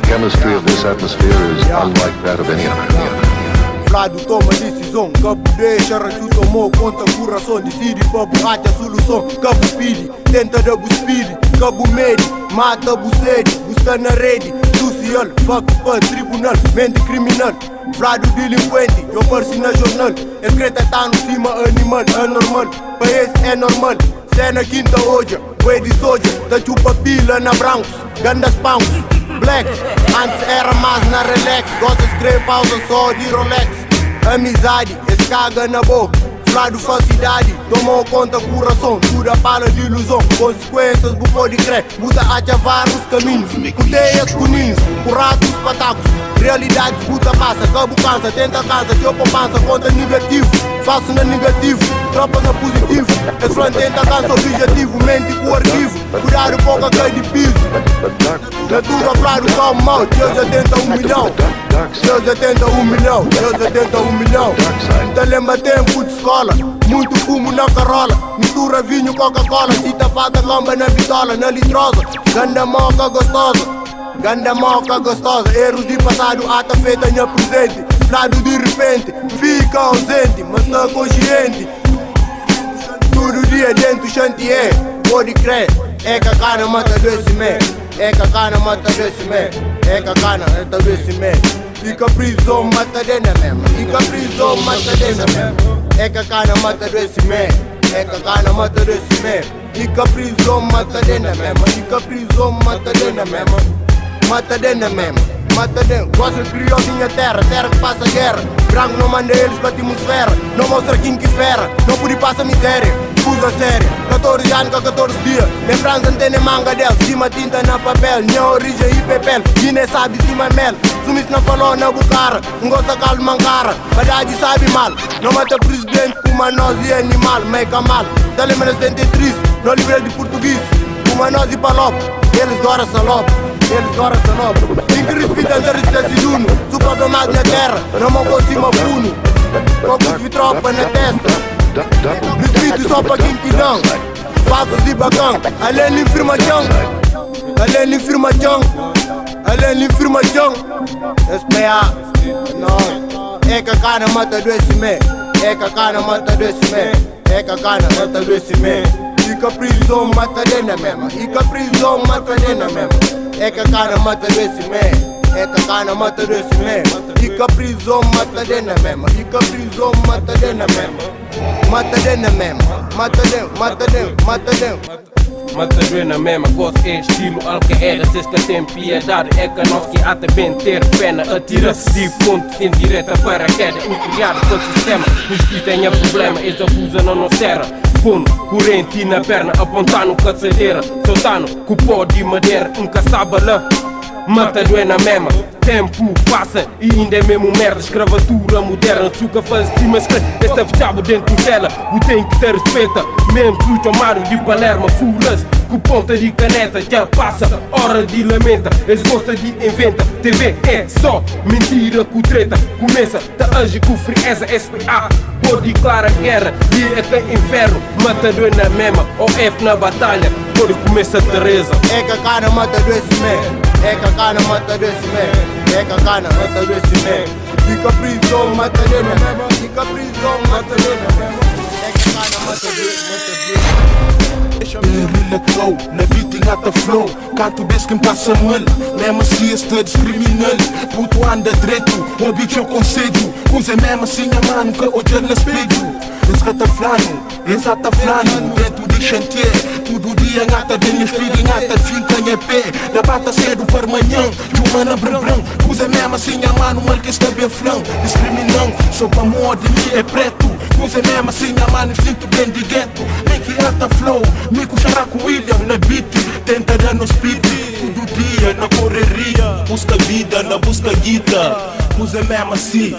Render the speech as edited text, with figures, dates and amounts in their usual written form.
chemistry of this atmosphere is unlike that of any other. Vladu toma decisão, cabo deixa rachu tomou conta coração, decide pra borracha a solução. Cabo pide, tenta da speed, cabo mede, mata bu sede, busca na rede, social, fuck spam, tribunal, mente criminal. Vladu delinquente, eu pareci na jornal, escrita tá no cima animal, anormal, pra esse é normal. Cena quinta hoje, bué de soja, da chupa pila na brancos, gandas pounds, blacks. Antes era mais na relax, gosta de escrever pausa só de Rolex. Amizade, esse caga na boca, Vladu falsidade, tomou conta coração, tudo a bala de ilusão. Consequências, bu pode crer, muda a chavar os caminhos, cuteias com ninhos, currados patacos. Realidades, puta passa, cabo cansa, tenta casa, teu poupança, conta negativo, falso na negativo, tropa na positivo. Esse front tenta cansa, objetivo, mente com arquivo, cuidado pouca cai de piso. Natura Vladu toma mal, Deus atenta 1 milhão, Deus atenta 1 milhão, Deus atenta 1 milhão. Então lembra tempo de escola, muito fumo na carola, mistura vinho, Coca-Cola, cita faca, lomba na bitola, na litrosa, ganda moca gostosa. Ganda moca gostosa, erros de passado, ata feita em presente. Vladu de repente, fica ausente, mas tá consciente. Todo dia dentro chantier, pode crer. É cacana mata desse mês, é cacana mata desse mês, é cacana mata desse mês. Fica prisão, mata dentro mesmo, fica prisão, mata dentro mesmo. É cacana mata desse mês, é cacana mata desse mês. Fica prisão, mata dentro mesmo, fica prisão, mata dentro mesmo. Mata dentro mesmo, mata dentro. Gosta de criou minha terra, terra que passa guerra. Branco não manda eles pra atmosfera, não mostra quem que fera, não pode passar miséria, usa séria. 14 anos com 14 dias, lembrança não tem manga dela, cima tinta na papel, minha origem e papel, Guiné sabe cima mel. Sumis não falou na bucara, não gosta calma mancara, verdade sabe mal, não mata presidente como nós e animal, meca mal. Tá lembrando 73, no livro de português, como nós e palop, eles agora salop. Eles agora são novos. Incrível andar de juno, super domado na terra, não mão por cima funo. Copos de tropa na testa, respeito só pra quem que não. Falsos de bacão, além de informação, além de informação, além de informação. SPA, não. É cacana mata desse mês, é cacana mata desse mês, é cacana mata desse mês. Fica prisão, mata dentro mesmo, fica prisão, mata dentro mesmo. É cacana mata desse mês, é cacana mata desse mês. Fica prisão, mata dentro mesmo, fica prisão, mata dentro mesmo. Mata dentro mesmo, mata dentro, mata dentro, mata dentro. Mata dentro mesmo, gosto é estilo Al-Qaeda, cês que tem piedade, é que nós que até bem ter pena. Atira-se de ponto, tem direta para a queda, criado com o sistema, os que têm problema, eles abusam na nossa terra. Pono, corrente na perna, apontar no caçadeira, soltando com pó de madeira, encastava lá. Mata doena mesma, tempo passa e ainda é mesmo merda. Escravatura moderna, suca faz de cima escreve. Esta fechava dentro dela, o tem que ter respeita. Mesmo se o chamaram de Palermo, furas com ponta de caneta. Já passa, hora de lamenta, eles gostam de inventa. TV é só mentira com treta. Começa, tá age com frieza, SPA. Pode declarar guerra, dia até inferno. Mata doena mesma, OF na batalha. Pode começar Teresa. É cacana mata desse mês, é cacana mata desse mês, é cacana mata desse mês. Fica prisão, mata dentro mesmo, fica prisão, mata dentro mesmo. É cacana mata desse mês. Relatou, na beating at the flow. Canto desse quem passa mal, mesmo se está discriminando. Puto anda direito, o bicho é o conselho. Usa mesmo assim a mano que olha no espelho. Esse tá flano, dentro de chantier. Todo dia ngata de minha espelho, ngata fica em pé. Da bata cedo para manhã, de uma na brão. Usa mesmo assim a mano, mal que está bem flão. Discriminão, só para moda de é preto. Usa mesmo assim a mano, sinto bem de gueto. Nem que ata flow, me cuxará com William na beat. Tenta dar no speed, todo dia na correria. Busca vida, na busca guita. Usa mesmo assim.